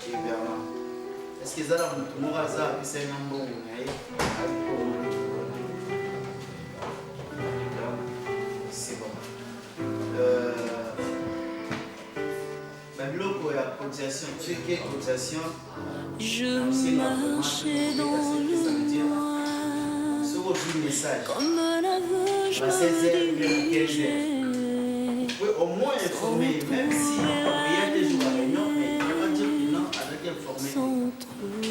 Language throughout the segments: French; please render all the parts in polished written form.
et Bernard. Est-ce que ça a un hasard qui c'est un bon c'est bon. Cotisation, tu es cotisation. Je marchais dans le noir, comme un aveu, je vous pouvez au moins informer, même si il y a des jours à réunion, mais il ne va pas dire que non, avec informer.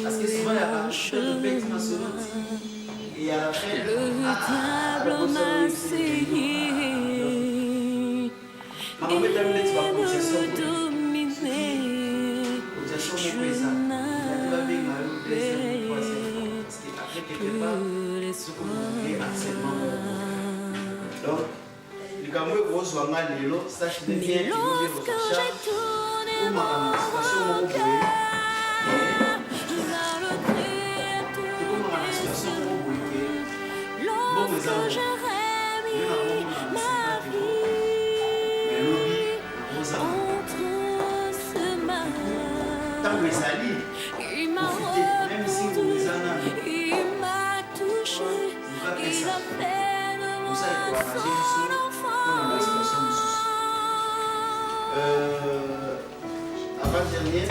Parce que souvent, il y a pas de bêtes nationaux. Et à la fin, le diable m'a essayé et me dominé. Je n'avais plus l'espoir. Donc, Mais lorsque j'ai tourné mon regard vers le Créateur, lorsque j'ai remis ma vie entre ses mains, il m'a rendu, il m'a touché, il a fait de moi son enfant. Avant-dernier,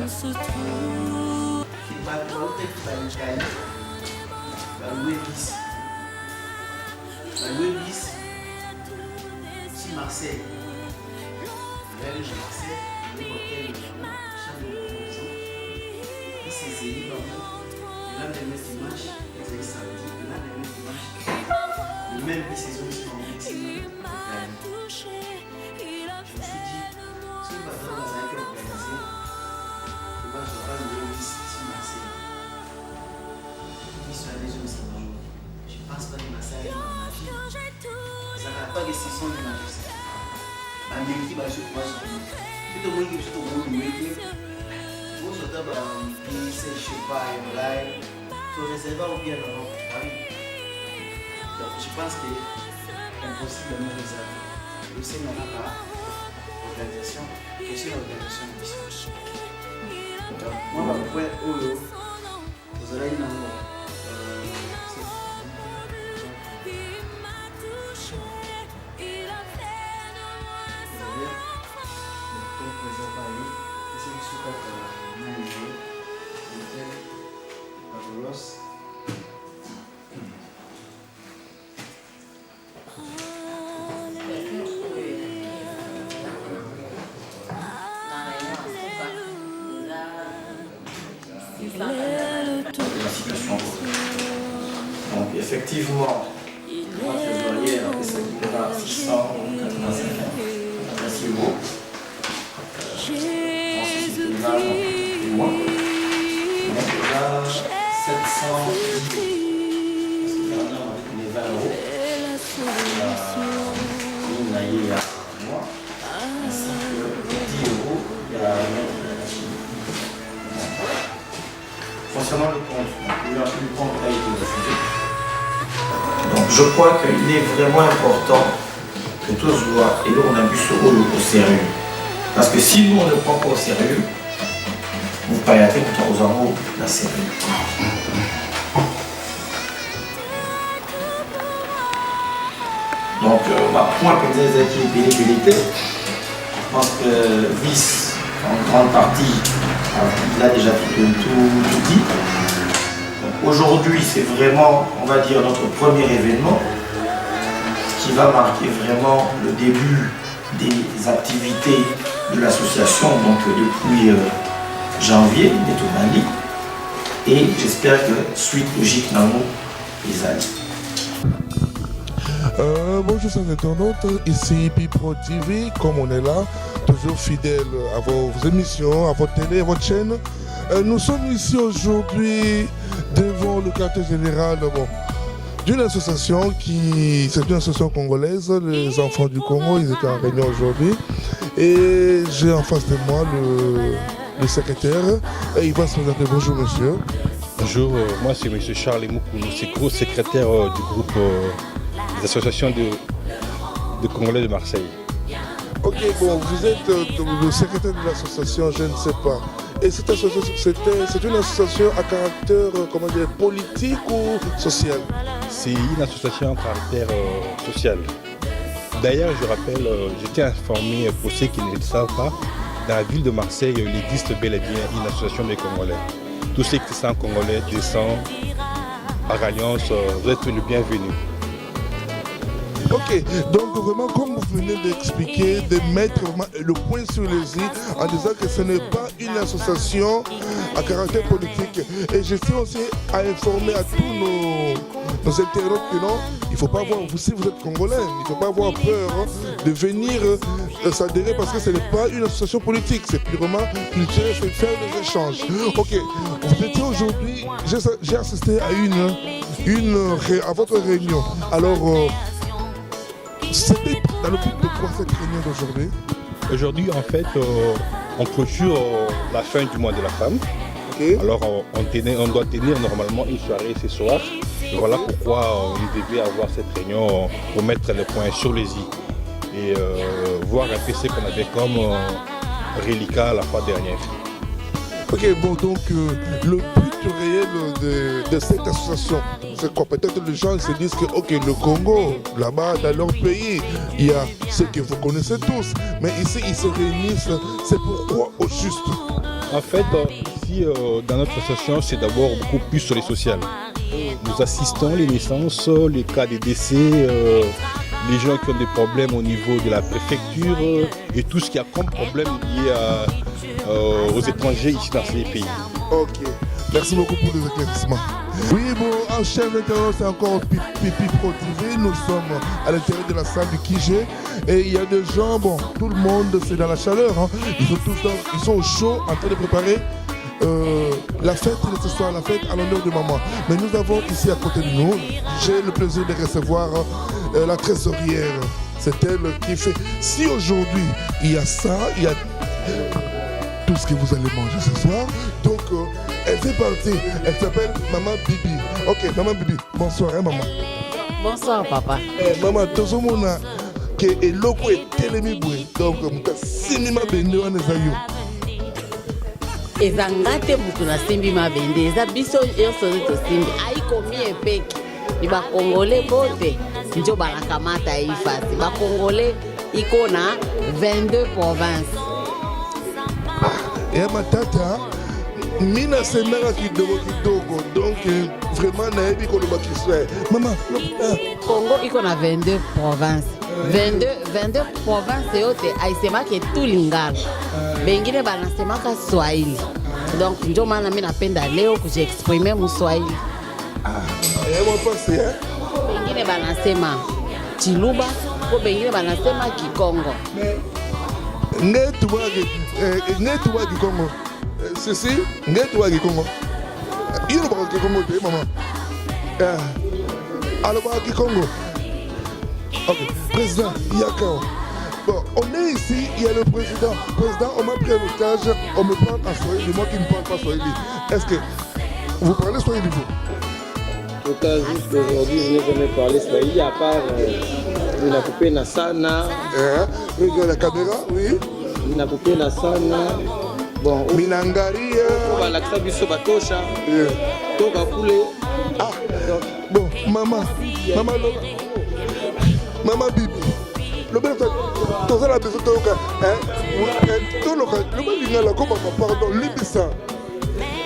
On se trouve il va monter si Marseille. Marseille, le hôtel chambre de prison. Et c'est Zélie Babou. L'un des mecs dimanche, c'est samedi. L'un des mecs dimanche. Même si c'est aussi en Mexique. Je me suis dit, si le patron va s'arrêter organisé, il va se faire le si Marseille. Il sera déjà aussi bonjour. Je ne pense pas que Marseille est ma magie. Ça n'a pas de décision de ma vie. La mérite va se faire. Si tu veux que je te montre le métier, vous êtes dans le pays, c'est je sais pas, et voilà, tu réserves au bien dans notre Paris. Donc je pense que c'est impossible de me réserver. Le Seigneur n'a pas organisation, que c'est l'organisation de mission. Donc moi, je vais au lot, vous allez y aller. Donc effectivement, moi trésorier a fait ça qui paiera 685 Merci beaucoup. Ensuite, c'était là, et moi. Donc là, 700. Parce que là, on avait mis 20 €. Il y a une à moi. Ainsi que 10 €, il y a une machine. Concernant le compte, l'ouverture du compte a été refusée. Donc je crois qu'il est vraiment important que tous voient, et là on a vu ce rôle au sérieux. Parce que si nous on ne prend pas au sérieux, vous payez aux amours la sérieux. Donc ma point pour des équilibrité, je pense que vice en grande partie, il a déjà tout dit. Aujourd'hui, c'est vraiment, on va dire, notre premier événement qui va marquer vraiment le début des activités de l'association, donc depuis janvier, Netomali. Et j'espère que suite logique, Namo, les alliés. Bonjour chers internautes, ici Bipro TV, comme on est là, toujours fidèle à vos émissions, à votre télé, à votre chaîne. Nous sommes ici aujourd'hui devant le quartier général d'une association c'est une association congolaise, les enfants du Congo, ils étaient en réunion aujourd'hui. Et j'ai en face de moi le secrétaire, et il va se présenter. Bonjour monsieur. Bonjour, moi c'est monsieur Charles Moukounou, c'est gros secrétaire du groupe des associations de Congolais de Marseille. Ok, bon, vous êtes le secrétaire de l'association, je ne sais pas. Et cette association, c'est une association à caractère, comment dire, politique ou social? C'est une association à caractère social. D'ailleurs, je rappelle, j'étais informé, pour ceux qui ne le savent pas, dans la ville de Marseille, il existe bel et bien une association des Congolais. Tous ceux qui sont congolais descendent par alliance, vous êtes le bienvenu. Ok, donc vraiment comme vous venez d'expliquer, de mettre vraiment le point sur les i en disant que ce n'est pas une association à caractère politique. Et je tiens aussi à informer à tous nos internautes que non, il ne faut pas avoir, si vous êtes congolais, il ne faut pas avoir peur de venir s'adhérer parce que ce n'est pas une association politique, c'est purement culturel, c'est faire des échanges. Ok, vous étiez aujourd'hui, j'ai assisté à votre réunion. Alors, c'était dans le but de quoi cette réunion d'aujourd'hui? Aujourd'hui, en fait, on clôture la fin du mois de la femme. Okay. Alors, on doit tenir normalement une soirée ce soir. Et voilà pourquoi on devait avoir cette réunion pour mettre les points sur les i et voir un peu ce qu'on avait comme reliquat la fois dernière. Ok, bon, donc le but réel de cette association, c'est quoi? Peut-être les gens se disent que, ok, le Congo, là-bas, dans leur pays, il y a ce que vous connaissez tous, mais ici, ils se réunissent, c'est pourquoi au juste? En fait, ici, dans notre association, c'est d'abord beaucoup plus sur les sociales. Nous assistons les naissances, les cas de décès, les gens qui ont des problèmes au niveau de la préfecture et tout ce qui a comme problème lié aux étrangers ici dans ces pays. Ok, merci beaucoup pour les éclaircissements. Oui, bon, en chaîne internaute, c'est encore Pipi Pro TV. Nous sommes à l'intérieur de la salle du Kijé et il y a des gens, bon, tout le monde, c'est dans la chaleur. Hein. Ils sont au chaud en train de préparer la fête de ce soir, la fête à l'honneur de maman. Mais nous avons ici à côté de nous, j'ai le plaisir de recevoir la trésorière. C'est elle qui fait. Si aujourd'hui il y a ça, il y a tout ce que vous allez manger ce soir. Donc elle fait partie. Elle s'appelle Maman Bibi. Ok, Maman Bibi. Bonsoir, hein, maman. Bonsoir, papa. Maman, tout le monde a que eloko est tellement beau. Donc, si ma bende on est ayo. Ezanga te mutu na simbi mabende eza biso nyonso tosimbi aikomi epeki ni bakongole bote njo banakamata ifasi bakongole iko na 22 provinces. Et ma tata mina semera kidogo donc vraiment nayebi koloba kiswahili. Maman, Congo iko na 22 provinces. 22 provinces yote aisemake tu Lingala. Bengine banasemaka Swahili. Donc ndio maana mimi napenda leo kujiexprimer mu Swahili. Bengine banasema Chiluba, ko bengine banasema Kikongo. Ngetu wa Kikongo. Sisi, ngetu wa Kikongo. Iyo ba Kikongo te maman. Alors ba Kikongo. Ok, président Yakao. Bon, on est ici, il y a le président. Président, on m'a pris un otage, on me parle en Swahili, moi qui ne parle pas Swahili. Est-ce que vous parlez Swahili, vous? Otage, aujourd'hui, je n'ai jamais parlé Swahili, à part Ninakupe Nasana. Regarde la caméra, oui. Ninakupe Nasana. Bon, Minangaria. On va l'accès biso batosha. Toka kule. Ah, bon, maman Bibi. Le bel toza la besoin toka le bel lingala comme pardon libisa.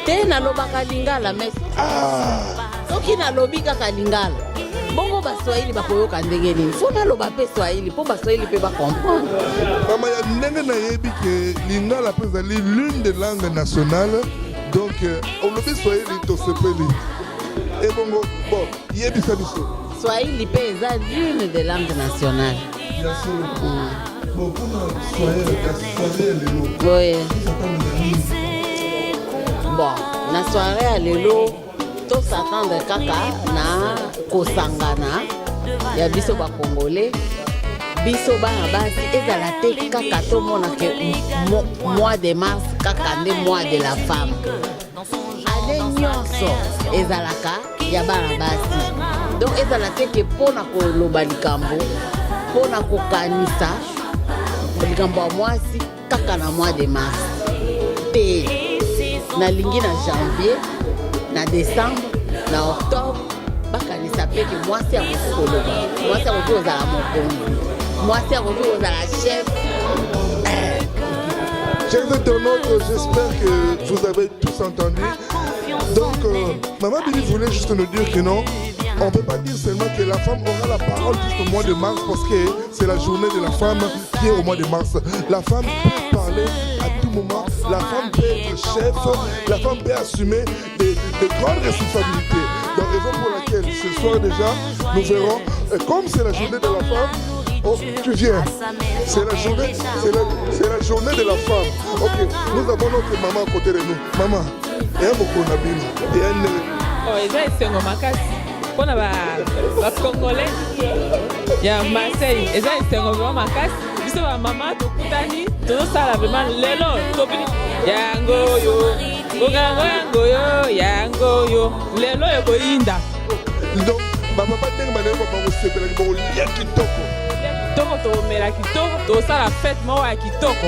Te nalobaka Lingala mais soki nalobi kaka Lingala bongo baswahili bakoyoka ndenge nini fo naloba mpe Swahili mpo baswahili mpe bacomprendre. Mama ya ndenge nayebi ke Lingala mpe ezali l'une des langues nationales donc olobi Swahili tosepeli ebongo bon yebisa biso Swahili mpe eza l'une des langues nationales. Bon, comment soirée lelo? Oui. Bon, na soirée à lelo, to s'attendre kaka na kosangana ya biso ba Congolais. Biso bana basi ezala te kaka to mona ke mois de mars kaka nde mois de la femme. Ane nyonso ezalaka ya bana basi. Donc ezala te ke pona koloba likambo. Pona kokanisa likambo ya mwasi kaka na mois de mars te nalingi na janvier na décembre na octobre bakanisa mpe ke mwasi akoki koloba mwasi akoki kozala mokonzi mwasi akoki kozala chef. Chers internautes, j'espère que vous avez tous entendu. Donc, Maman Billy voulait juste nous dire que non, on ne peut pas dire seulement que la femme aura la parole jusqu'au mois de mars parce que c'est la journée de la femme qui est au mois de mars. La femme peut parler à tout moment, la femme peut être chef, la femme peut assumer de grandes responsabilités. Donc, raison pour laquelle ce soir déjà, nous verrons, comme c'est la journée de la femme, oh, tu viens. C'est la journée de la femme. Ok, nous avons notre maman à côté de nous. Maman, et un beaucoup nabino. Et un. Oh, et ça, c'est un makasi. Pour les Congolais, il y a Marseille. Et ça, c'est un makasi. Juste ma maman, tout kutani, tout ça, là, vraiment, l'élo, tout fini. Yango yo, yango yo, l'élo yo koinda. Donc, maman, pas de manière pour vous séparer, pour vous lier kitoko. Kitoko tomela kitoko tosala fête moko ya kitoko.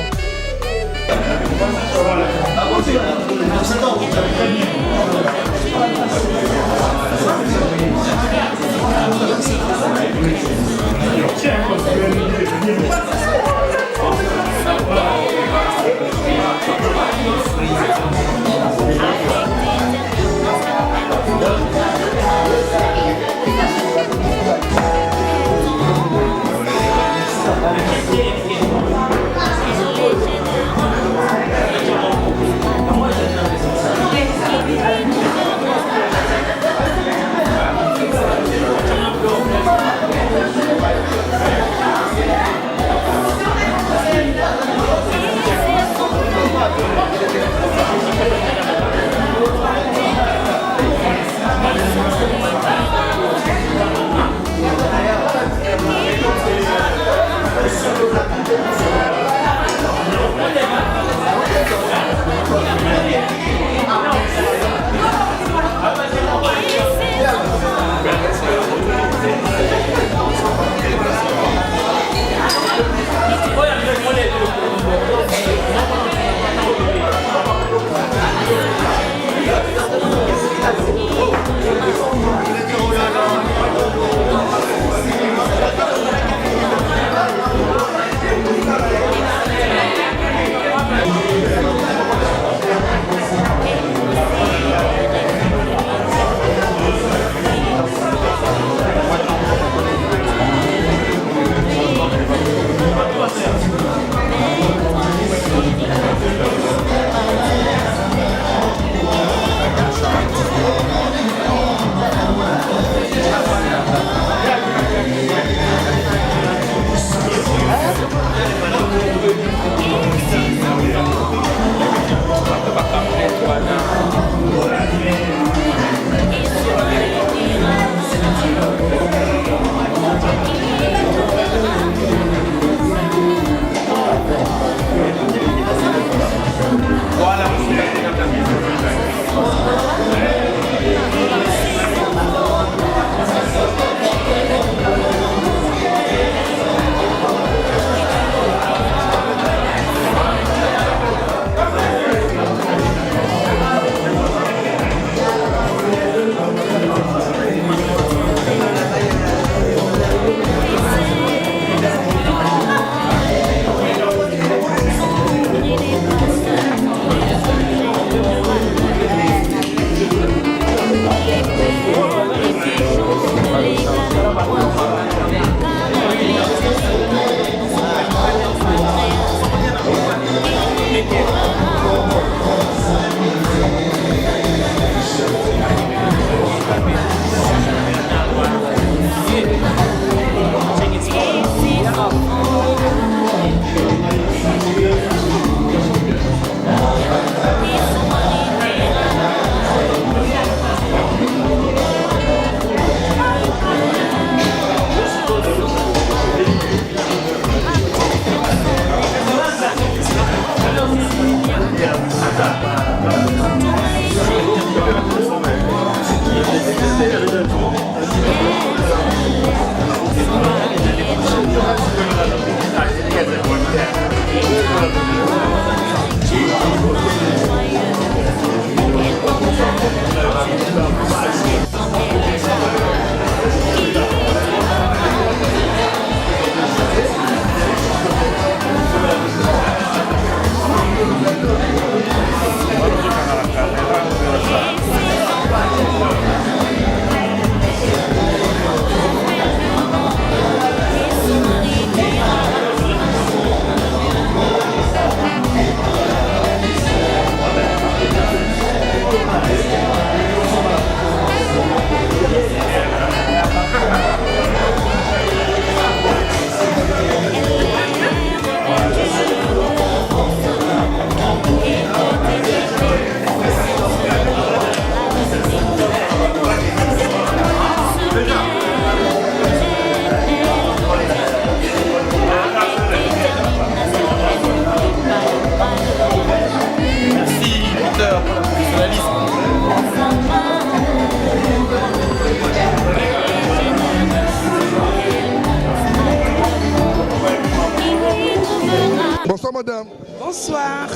Bonsoir madame. Bonsoir.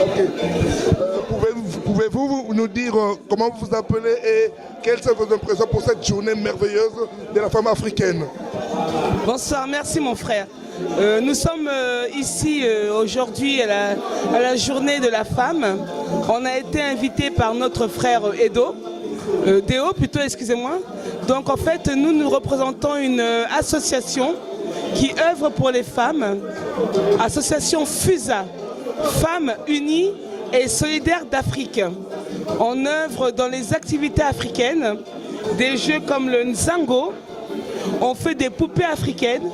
Ok. Pouvez-vous nous dire comment vous vous appelez et quelles sont vos impressions pour cette journée merveilleuse de la femme africaine? Bonsoir, merci mon frère. Nous sommes ici aujourd'hui à la journée de la femme. On a été invité par notre frère Déo plutôt, excusez-moi. Donc en fait, nous représentons une association qui œuvre pour les femmes, association FUSA, Femmes Unies et Solidaires d'Afrique. On œuvre dans les activités africaines, des jeux comme le Nzango, on fait des poupées africaines,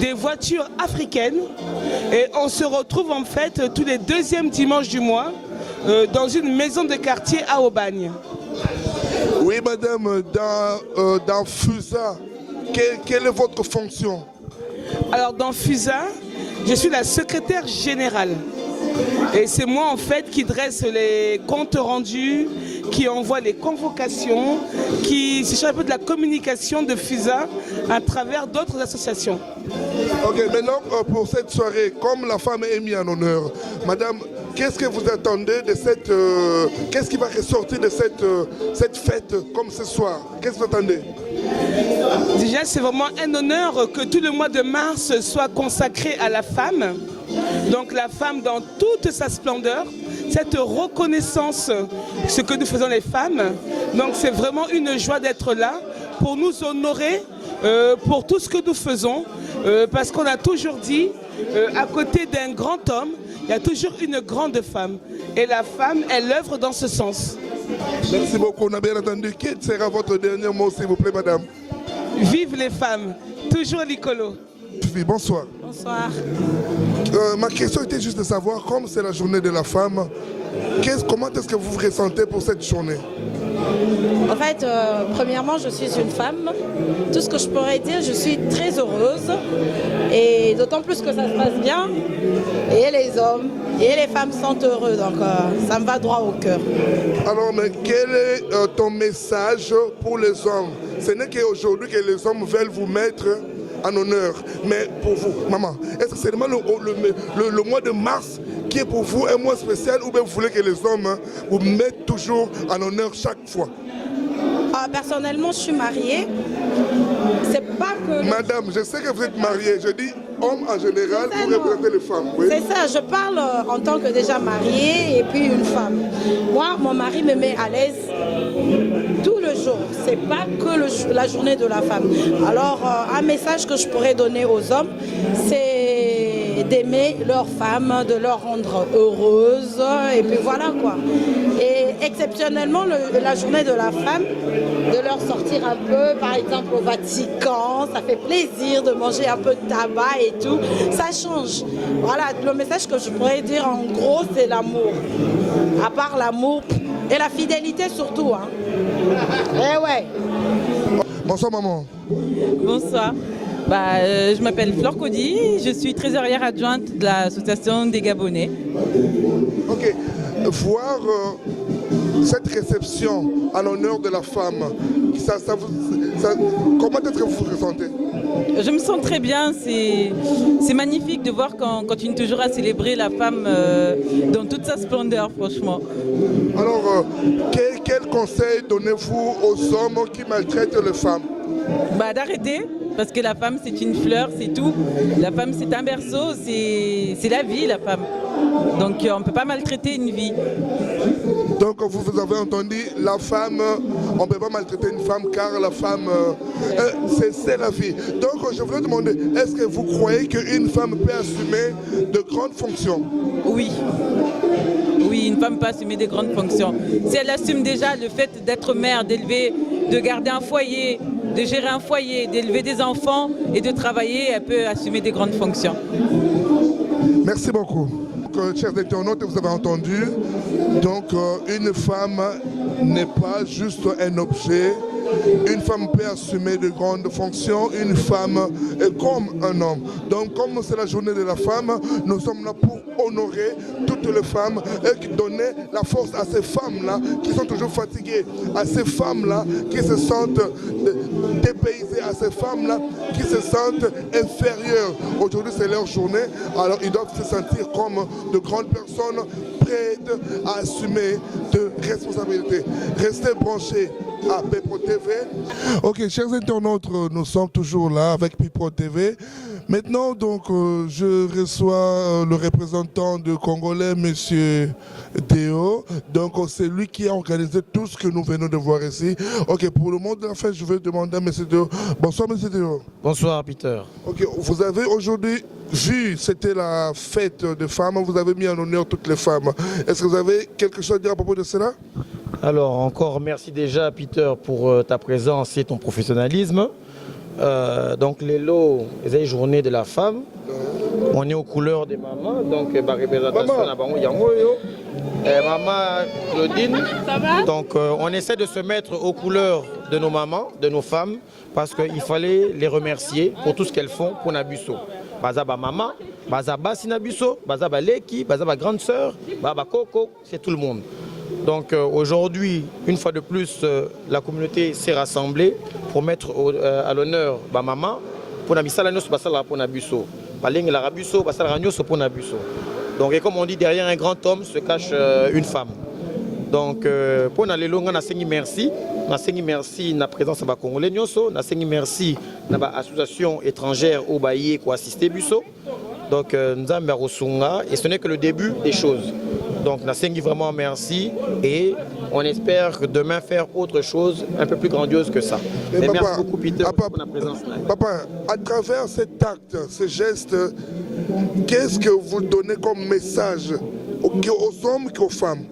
des voitures africaines et on se retrouve en fait tous les deuxièmes dimanches du mois dans une maison de quartier à Aubagne. Oui madame, dans FUSA, quelle est votre fonction? Alors dans FUSA, je suis la secrétaire générale. Et c'est moi en fait qui dresse les comptes rendus, qui envoie les convocations, qui se charge un peu de la communication de FUSA à travers d'autres associations. Ok, maintenant pour cette soirée, comme la femme est mise en honneur, madame, qu'est-ce que vous attendez de cette... qu'est-ce qui va ressortir de cette fête comme ce soir? Qu'est-ce que vous attendez? Déjà, c'est vraiment un honneur que tout le mois de mars soit consacré à la femme. Donc la femme dans toute sa splendeur, cette reconnaissance, ce que nous faisons les femmes. Donc c'est vraiment une joie d'être là pour nous honorer pour tout ce que nous faisons. Parce qu'on a toujours dit, à côté d'un grand homme, il y a toujours une grande femme. Et la femme, elle œuvre dans ce sens. Merci beaucoup, on a bien entendu. Quel sera votre dernier mot, s'il vous plaît, madame? Vive les femmes, toujours Licolo. Bonsoir. Bonsoir. Ma question était juste de savoir, comme c'est la journée de la femme, comment est-ce que vous vous ressentez pour cette journée? En fait, premièrement, je suis une femme. Tout ce que je pourrais dire, je suis très heureuse. Et d'autant plus que ça se passe bien. Et les hommes et les femmes sont heureux. Donc, ça me va droit au cœur. Alors, mais quel est ton message pour les hommes? Ce n'est qu'aujourd'hui que les hommes veulent vous mettre en honneur. Mais pour vous, maman, est-ce que c'est vraiment le mois de mars qui est pour vous un mois spécial ou bien vous voulez que les hommes vous mettent toujours en honneur chaque fois? Personnellement, je suis mariée. C'est pas que... Madame, je sais que vous êtes mariée. Je dis homme en général pour représenter les femmes. Oui. C'est ça, je parle en tant que déjà mariée et puis une femme. Moi, mon mari me met à l'aise tout le jour. C'est pas que la journée de la femme. Alors, un message que je pourrais donner aux hommes, c'est d'aimer leur femme, de leur rendre heureuse. Et puis voilà quoi. Et exceptionnellement, la journée de la femme, de leur sortir un peu, par exemple au Vatican, ça fait plaisir de manger un peu de tabac et tout, ça change. Voilà, le message que je pourrais dire en gros, c'est l'amour. À part l'amour et la fidélité surtout. Hein. Eh ouais. Bonsoir maman. Bonsoir. Je m'appelle Flore Cody, je suis trésorière adjointe de l'association des Gabonais. Ok. Voir cette réception en l'honneur de la femme, comment est-ce que vous vous ressentez? Je me sens très bien, c'est magnifique de voir qu'on continue toujours à célébrer la femme dans toute sa splendeur, franchement. Alors, quel conseil donnez-vous aux hommes qui maltraitent les femmes? D'arrêter, parce que la femme c'est une fleur, c'est tout. La femme c'est un berceau, c'est la vie la femme. Donc on ne peut pas maltraiter une vie. Donc vous avez entendu, la femme, on ne peut pas maltraiter une femme car la femme, c'est la vie. Donc je voulais demander, est-ce que vous croyez qu'une femme peut assumer de grandes fonctions? Oui. Oui, une femme peut assumer des grandes fonctions. Si elle assume déjà le fait d'être mère, d'élever, de garder un foyer, de gérer un foyer, d'élever des enfants et de travailler, elle peut assumer des grandes fonctions. Merci beaucoup. Chers internautes, vous avez entendu, donc une femme n'est pas juste un objet, une femme peut assumer de grandes fonctions, une femme est comme un homme. Donc comme c'est la journée de la femme, nous sommes là pour honorer toutes les femmes et donner la force à ces femmes-là qui sont toujours fatiguées, à ces femmes-là qui se sentent dépaysées, à ces femmes-là qui se sentent inférieures. Aujourd'hui c'est leur journée, alors ils doivent se sentir comme de grandes personnes prêtes à assumer de responsabilités. Restez branchés à Pipro TV. Ok, chers internautes, nous sommes toujours là avec Pipro TV. Maintenant, donc, je reçois le représentant de Congolais, Monsieur Deo. Donc, c'est lui qui a organisé tout ce que nous venons de voir ici. Ok, pour le monde de la fête, je vais demander à Monsieur Deo. Bonsoir, Monsieur Deo. Bonsoir, Peter. Ok, vous avez aujourd'hui vu, c'était la fête des femmes, vous avez mis en honneur toutes les femmes. Est-ce que vous avez quelque chose à dire à propos de cela? Alors, encore merci déjà, Peter, pour ta présence et ton professionnalisme. Donc, les lots, les journées de la femme, on est aux couleurs des mamans, donc ma représentation à Bango Yangoyo, maman Claudine. Donc, on essaie de se mettre aux couleurs de nos mamans, de nos femmes, parce qu'il fallait les remercier pour tout ce qu'elles font pour Nabuso. Bazaba maman, bazaba Sinabuso, bazaba Leki, bazaba grande sœur, bazaba Coco, c'est tout le monde. Donc aujourd'hui, une fois de plus, la communauté s'est rassemblée pour mettre à l'honneur maman pour Nabisala Nyos Basala pour Nabuso. Baling la Rabuso, Basala Nyos pour Nabuso. Donc et comme on dit, derrière un grand homme se cache une femme. Donc pour Nalelo, on a sengi merci. On a sengi merci na présence de Congolais Nyoso, on a sengi merci na association étrangère au Baye qui assisté Buso. Donc nous avons Rosunga et ce n'est que le début des choses. Donc Nassengi vraiment merci et on espère que demain faire autre chose un peu plus grandiose que ça. Mais papa, merci beaucoup Peter pour la présence là. Papa, à travers cet acte, ce geste, qu'est-ce que vous donnez comme message aux hommes qu'aux femmes?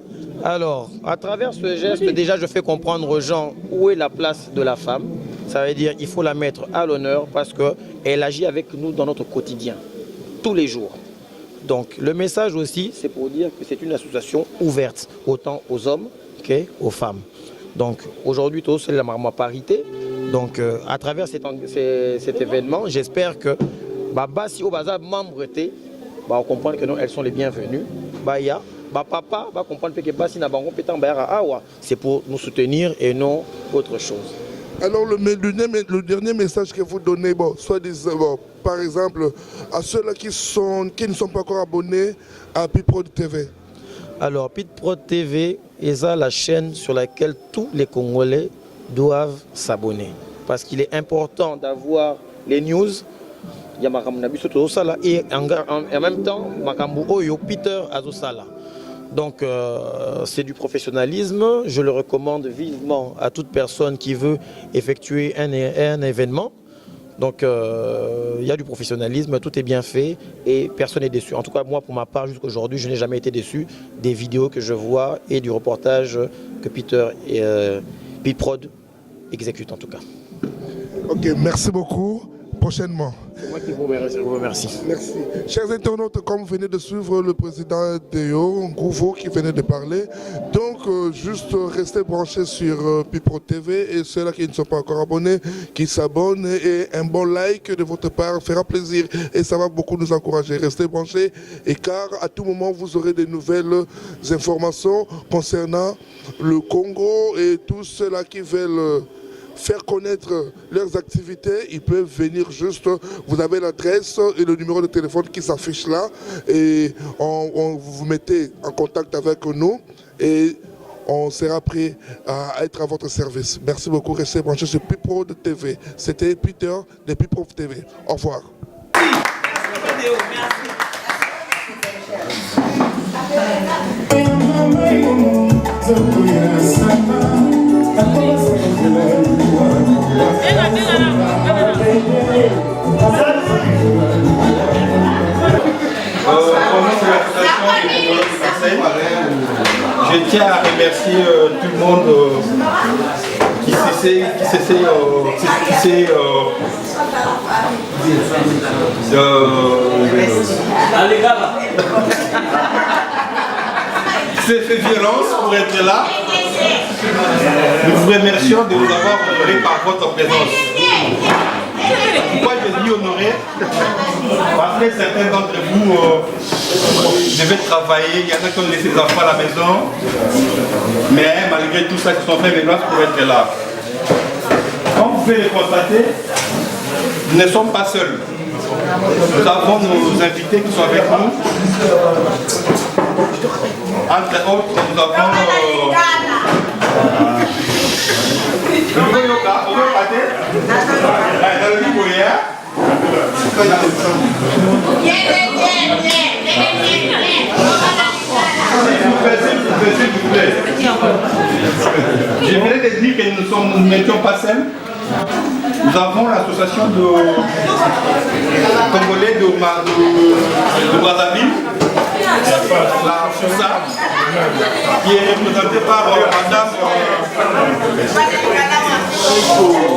Alors, à travers ce geste, déjà je fais comprendre aux gens où est la place de la femme. Ça veut dire qu'il faut la mettre à l'honneur parce qu'elle agit avec nous dans notre quotidien, tous les jours. Donc le message aussi, c'est pour dire que c'est une association ouverte, autant aux hommes qu'aux femmes. Donc aujourd'hui, c'est la parité. Donc à travers cet événement, j'espère que si au bazar membre on comprend que nous, elles sont les bienvenues. Papa va comprendre que c'est pour nous soutenir et non autre chose. Alors le dernier message que vous donnez, par exemple, à ceux-là qui ne sont pas encore abonnés à Pipro TV. Alors Pipro TV est la chaîne sur laquelle tous les Congolais doivent s'abonner. Parce qu'il est important d'avoir les news, et en même temps, Peter Azosala. Donc c'est du professionnalisme, je le recommande vivement à toute personne qui veut effectuer un événement. Donc il y a du professionnalisme, tout est bien fait et personne n'est déçu. En tout cas moi pour ma part jusqu'à aujourd'hui je n'ai jamais été déçu des vidéos que je vois et du reportage que Peter et Pitprod exécutent en tout cas. Ok, merci beaucoup. Prochainement. C'est moi qui vous remercie. Merci. Chers internautes, comme vous venez de suivre le président Deo Ngouvo qui venait de parler, donc juste restez branchés sur Pipro TV et ceux-là qui ne sont pas encore abonnés, qui s'abonnent et un bon like de votre part fera plaisir et ça va beaucoup nous encourager. Restez branchés et car à tout moment vous aurez de nouvelles informations concernant le Congo et tous ceux-là qui veulent faire connaître leurs activités, ils peuvent venir juste, vous avez l'adresse et le numéro de téléphone qui s'affiche là et on vous mettez en contact avec nous et on sera prêt à être à votre service. Merci beaucoup, restez branchés sur Pipro TV. C'était Peter de Pipro TV. Au revoir. Je tiens à remercier tout le monde qui c'est fait violence pour être là. Nous vous remercions de nous avoir honorés par votre présence. Pourquoi je dis honoré? Parce que certains d'entre vous devaient travailler, il y en a qui ont laissé les enfants à la maison, mais malgré tout ça, ils se sont fait violence pour être là. Comme vous pouvez le constater, nous ne sommes pas seuls. Nous avons nos invités qui sont avec nous. Entre autres, nous avons s'il vous plaît. J'aimerais te dire que nous n'étions pas seuls. Nous avons l'association de Congolais de Brazzaville, la FUSA, qui est représentée par Madame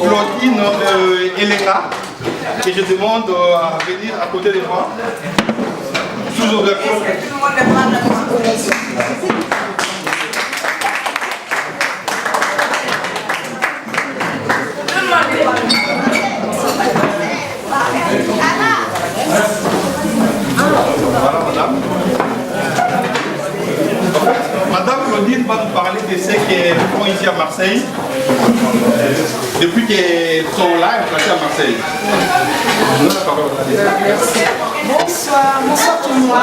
Claudine Elena, que je demande à venir à côté de moi. Sous ouverture. Voilà, madame. Madame Claudine va nous parler de ce qu'elles font ici à Marseille. Depuis qu'elles sont là, elles sont ici à Marseille. Bonsoir tout le monde.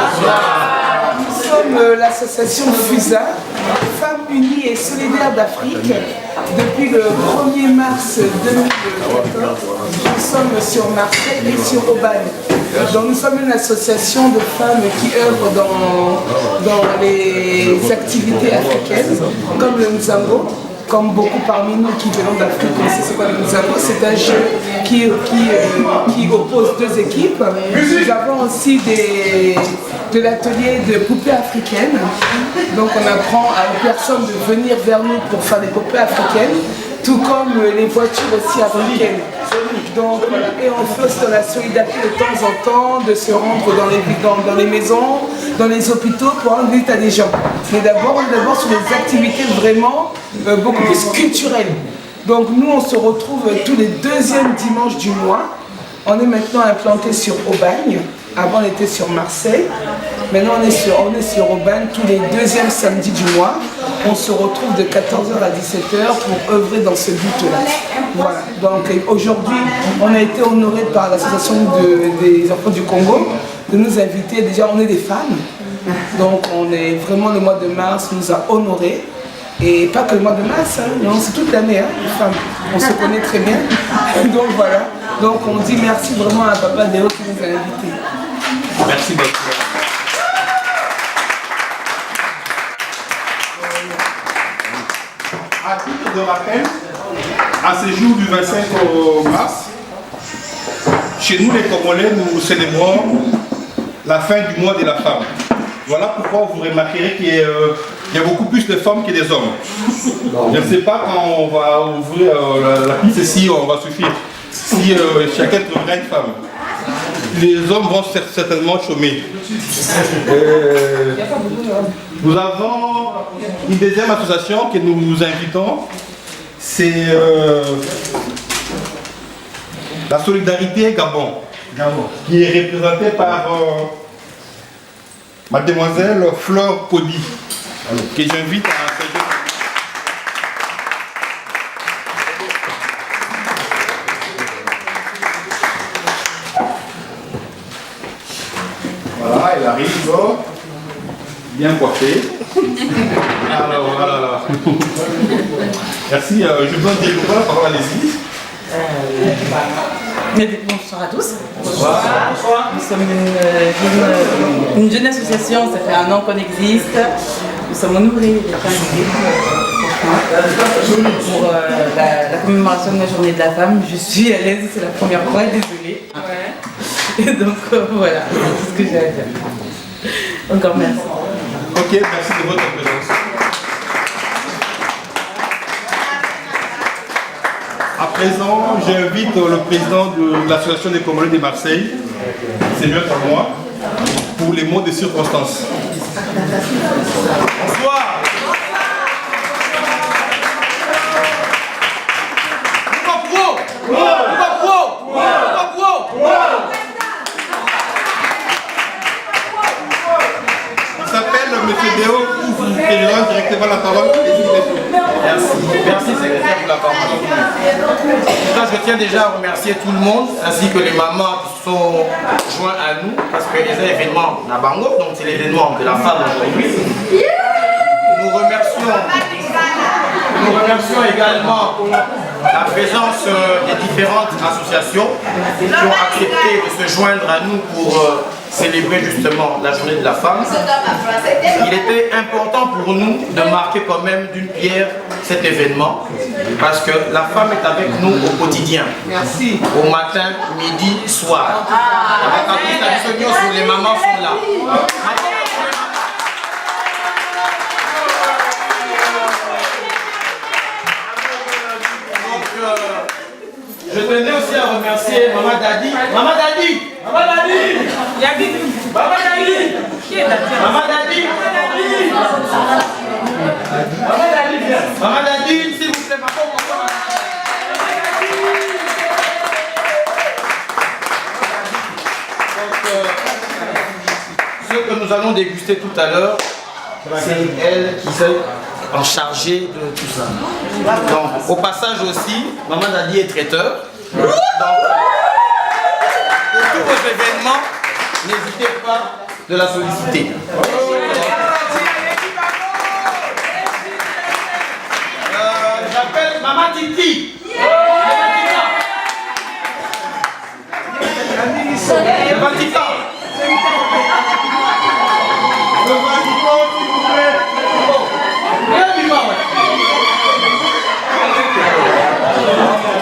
Nous sommes l'association FUSA, Femmes Unies et Solidaires d'Afrique. Depuis le 1er mars 2014, nous sommes sur Marseille et sur Aubagne. Donc nous sommes une association de femmes qui œuvrent dans les activités africaines, comme le Nzango. Comme beaucoup parmi nous qui venons d'Afrique, on sait ce qu'on nous avons. C'est un jeu qui oppose deux équipes. Nous avons aussi de l'atelier de poupées africaines. Donc on apprend aux personnes de venir vers nous pour faire des poupées africaines, tout comme les voitures aussi africaines. Donc, voilà. Et on fait aussi dans la solidarité de temps en temps, de se rendre dans les maisons, dans les hôpitaux pour rendre visite à des gens. Mais d'abord sur des activités vraiment beaucoup plus culturelles. Donc nous on se retrouve tous les deuxièmes dimanches du mois. On est maintenant implanté sur Aubagne. Avant on était sur Marseille. Maintenant on est sur Aubagne tous les deuxièmes samedis du mois. On se retrouve de 14h à 17h pour œuvrer dans ce but-là. Voilà. Donc aujourd'hui, on a été honoré par l'association des enfants du Congo de nous inviter. Déjà, on est des femmes. Donc on est vraiment, le mois de mars nous a honorés. Et pas que le mois de mars, hein, non, c'est toute l'année, hein, les femmes. On se connaît très bien. Donc voilà. Donc on dit merci vraiment à Papa Déo qui nous a invités. Merci beaucoup. À titre de rappel, à ce jour du 25 mars, chez nous les Congolais, nous célébrons la fin du mois de la femme. Voilà pourquoi vous remarquerez qu'il y a beaucoup plus de femmes que des hommes. Je ne sais pas quand on va ouvrir la piste si on va suffire, si chacun trouvera une femme. Les hommes vont certainement chômer. Nous avons une deuxième association que nous nous invitons, c'est la Solidarité Gabon, qui est représentée par mademoiselle Flore Podi, que j'invite à accueillir. Voilà, elle arrive, bien coiffée. Alors, voilà. Merci, je vous donne la parole, allez-y. Bonsoir à tous. Bonsoir. Nous sommes une jeune association, ça fait 1 an qu'on existe. Nous sommes honorés d'être invités pour la commémoration de la journée de la femme. Je suis à l'aise, c'est la première fois, désolée. Ouais. Et donc voilà, c'est tout ce que j'ai à dire. Encore merci. Ok, merci de votre présence. À présent, j'invite le président de l'association des Congolais de Marseille, c'est mieux pour moi, pour les mots de circonstance. Bonsoir. Il s'appelle M. Déo, président directement la parole. Merci secrétaire pour la parole. Je tiens déjà à remercier tout le monde, ainsi que les mamans qui sont joints à nous, parce que les événements à Bango, donc c'est l'événement de la femme aujourd'hui. Nous remercions également la présence des différentes associations qui ont accepté de se joindre à nous pour célébrer justement la journée de la femme. Il était important pour nous de marquer quand même d'une pierre cet événement parce que la femme est avec nous au quotidien. Merci. Au matin, midi, soir. Les mamans sont là. Je tenais aussi à remercier Maman Dadi. Maman Dadi! Maman Dadi! Maman Dadi! Maman Dadi! Maman Dadi, viens! Maman Dadi, s'il vous plaît, maman. Donc, ce que nous allons déguster tout à l'heure, c'est elle qui s'est en chargée de tout ça. Donc, au passage aussi, Maman Dadi est traiteur. Donc, pour tous vos événements, n'hésitez pas de la solliciter. J'appelle Maman Titi. Le Vatican.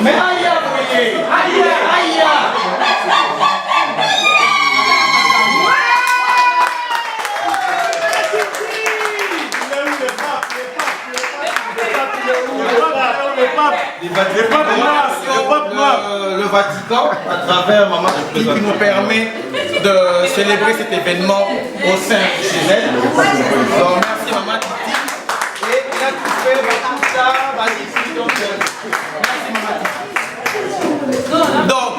Mais aïe, aïe, aïe. Le Vatican, à travers Maman qui nous permet de célébrer cet événement au sein de chez elle. Donc merci Maman Titi. Et il a tout fait, tout ça, magnifique. Donc merci Maman Titi. Donc,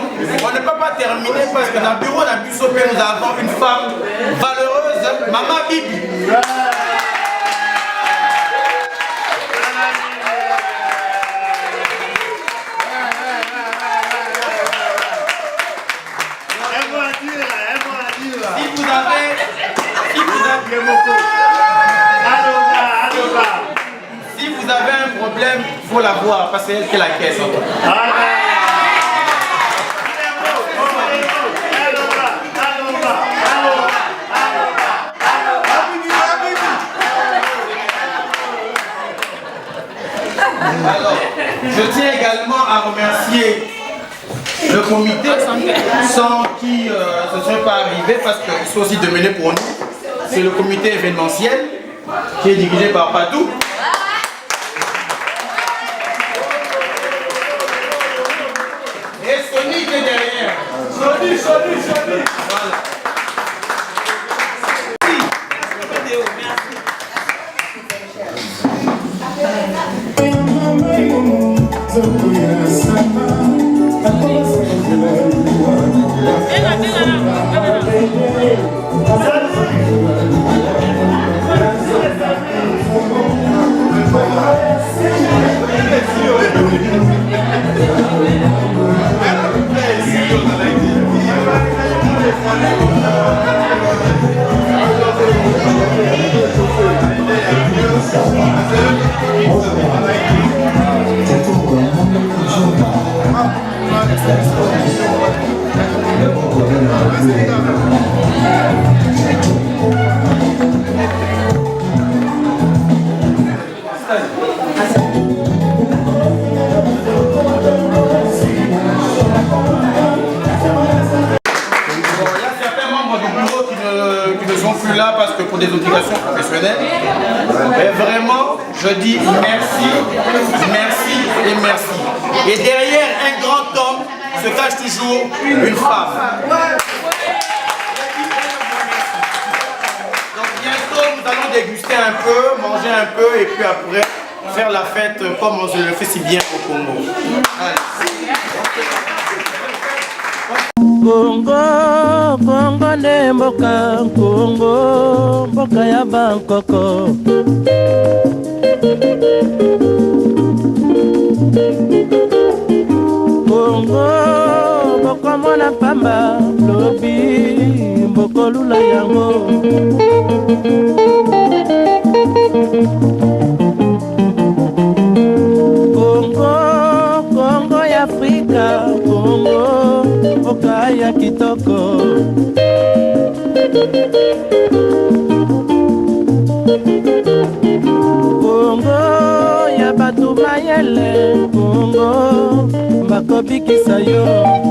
on ne peut pas terminer parce que dans le bureau d'Abusopé, nous avons une femme valeureuse, Maman Bibi. Si vous avez un problème, il faut la voir parce que c'est elle qui est la caisse. Alors, je tiens également à remercier le comité sans qui ce ne serait pas arrivé parce qu'ils sont aussi demandés pour nous. C'est le comité événementiel qui est dirigé par Patou. Et Sony qui est derrière. Sony. Voilà. Parce que pour des obligations professionnelles, mais vraiment, je dis merci et merci. Et derrière un grand homme se cache toujours une femme. Donc bientôt, manger un peu et puis après faire la fête comme on le fait si bien au Congo. Congo, Congo ne mboka, Congo, mboka ya Bangkoko. Congo, mboko mona pamba, lobi, mboko lula yango. Congo, Congo ya Afrika, Congo, mboka ya kitoko. Congo ya batu mayele, Congo, bakobikisa yo.